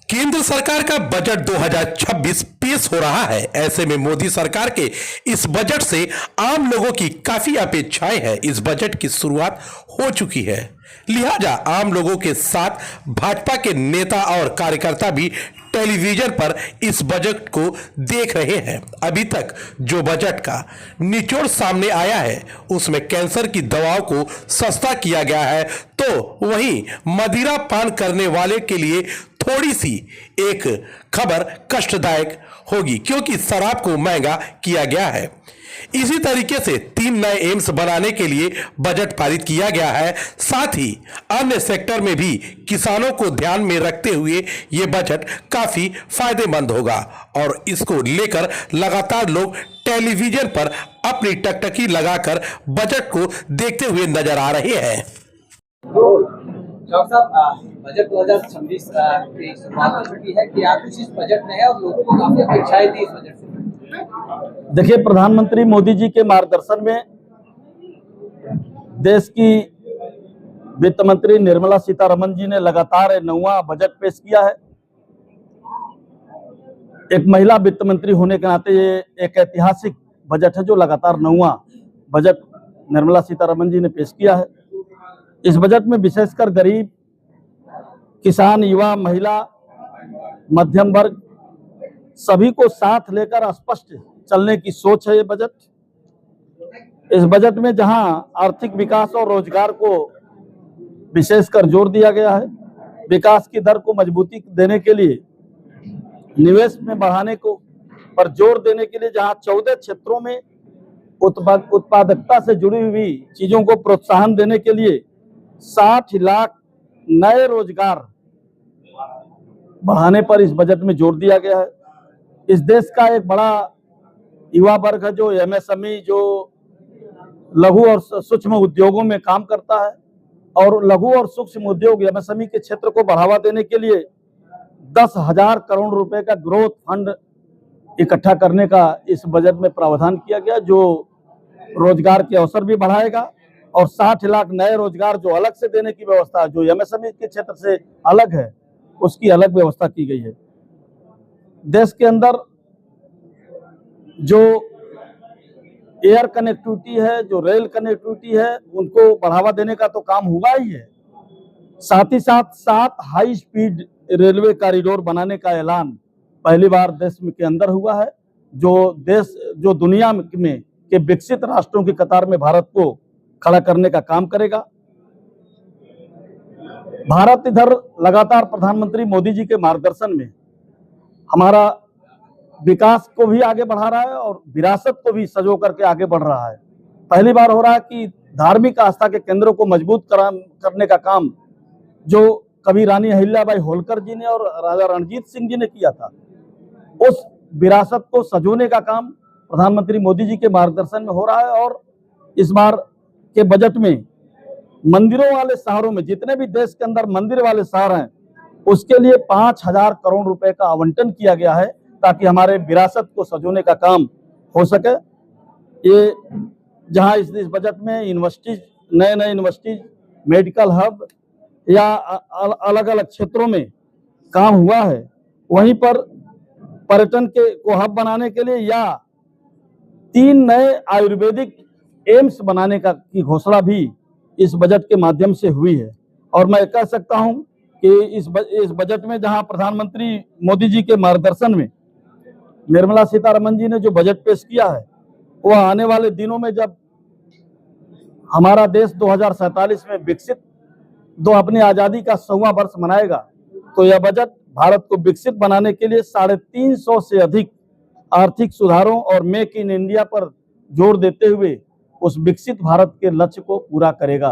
केंद्र सरकार का बजट 2026 पेश हो रहा है। ऐसे में मोदी सरकार के इस बजट से आम लोगों की काफी अपेक्षाएं हैं। इस बजट की शुरुआत हो चुकी है, लिहाजा आम लोगों के साथ भाजपा के नेता और कार्यकर्ता भी टेलीविजन पर इस बजट को देख रहे हैं। अभी तक जो बजट का निचोड़ सामने आया है उसमें कैंसर की दवाओं को सस्ता किया गया है, तो वहीं मदिरा पान करने वाले के लिए थोड़ी सी एक खबर कष्टदायक होगी, क्योंकि शराब को महंगा किया गया है। इसी तरीके से 3 नए एम्स बनाने के लिए बजट पारित किया गया है। साथ ही अन्य सेक्टर में भी किसानों को ध्यान में रखते हुए ये बजट काफी फायदेमंद होगा और इसको लेकर लगातार लोग टेलीविजन पर अपनी टकटकी लगाकर बजट को देखते हुए नजर आ रहे हैं। डॉक्टर साहब, बजट 2026 की शुरुआत हो चुकी है कि आप कुछ इस बजट में है और लोगों को काफी अपेक्षाएं थी इस बजट से। देखिए, प्रधानमंत्री मोदी जी के मार्गदर्शन में देश की वित्त मंत्री निर्मला सीतारमण जी ने लगातार 9वां बजट पेश किया है। एक महिला वित्त मंत्री होने के नाते ये एक ऐतिहासिक बजट है जो लगातार 9वां बजट निर्मला सीतारमण जी ने पेश किया है। इस बजट में विशेषकर गरीब, किसान, युवा, महिला, मध्यम वर्ग सभी को साथ लेकर स्पष्ट चलने की सोच है ये बजट। इस बजट में जहां आर्थिक विकास और रोजगार को विशेषकर जोर दिया गया है, विकास की दर को मजबूती देने के लिए, निवेश में बढ़ाने को पर जोर देने के लिए, जहां 14 क्षेत्रों में उत्पादकता से जुड़ी हुई चीजों को प्रोत्साहन देने के लिए 60 लाख नए रोजगार बढ़ाने पर इस बजट में जोर दिया गया है। इस देश का एक बड़ा युवा वर्ग है जो एमएसएमई, जो लघु और सूक्ष्म उद्योगों में काम करता है, और लघु और सूक्ष्म उद्योग एमएसएमई के क्षेत्र को बढ़ावा देने के लिए 10,000 करोड़ रुपए का ग्रोथ फंड इकट्ठा करने का इस बजट में प्रावधान किया गया, जो रोजगार के अवसर भी बढ़ाएगा और 60 लाख नए रोजगार जो अलग से देने की व्यवस्था, जो एमएसएमई के क्षेत्र से अलग है, उसकी अलग व्यवस्था की गई है। देश के अंदर जो एयर कनेक्टिविटी है, जो रेल कनेक्टिविटी है, उनको बढ़ावा देने का तो काम हुआ ही है। साथ ही साथ 7 हाई स्पीड रेलवे कॉरिडोर बनाने का ऐलान पहली बार देश के अंदर हुआ है, जो दुनिया में के विकसित राष्ट्रों की कतार में भारत को खड़ा करने का काम करेगा। भारत इधर लगातार प्रधानमंत्री मोदी जी के मार्गदर्शन में हमारा विकास को भी आगे बढ़ा रहा है और विरासत को भी सजो करके आगे बढ़ रहा है। पहली बार हो रहा है कि धार्मिक आस्था के केंद्रों को मजबूत करने का काम जो कभी रानी अहिल्याबाई होलकर जी ने और राजा रणजीत सिंह जी ने किया था, उस विरासत को सजोने का काम प्रधानमंत्री मोदी जी के मार्गदर्शन में हो रहा है। और इस बार के बजट में मंदिरों वाले शहरों में, जितने भी देश के अंदर मंदिर वाले शहर हैं, उसके लिए 5,000 करोड़ रुपए का आवंटन किया गया है, ताकि हमारे विरासत को सजोने का काम हो सके। ये जहां इस बजट में यूनिवर्सिटीज, नए यूनिवर्सिटीज, मेडिकल हब या अलग अलग क्षेत्रों में काम हुआ है, वहीं पर पर्यटन को हब बनाने के लिए या 3 नए आयुर्वेदिक एम्स बनाने की घोषणा भी इस बजट के माध्यम से हुई है। और मैं कह सकता हूं कि इस बजट में जहां प्रधानमंत्री मोदी जी के मार्गदर्शन में निर्मला सीतारमण जी ने जो बजट पेश किया है, वह आने वाले दिनों में जब हमारा देश 2047 में विकसित अपनी आज़ादी का 100वां वर्ष मनाएगा, तो यह बजट भारत को विकसित बनाने के लिए 350 से अधिक आर्थिक सुधारों और मेक इन इंडिया पर जोर देते हुए उस विकसित भारत के लक्ष्य को पूरा करेगा।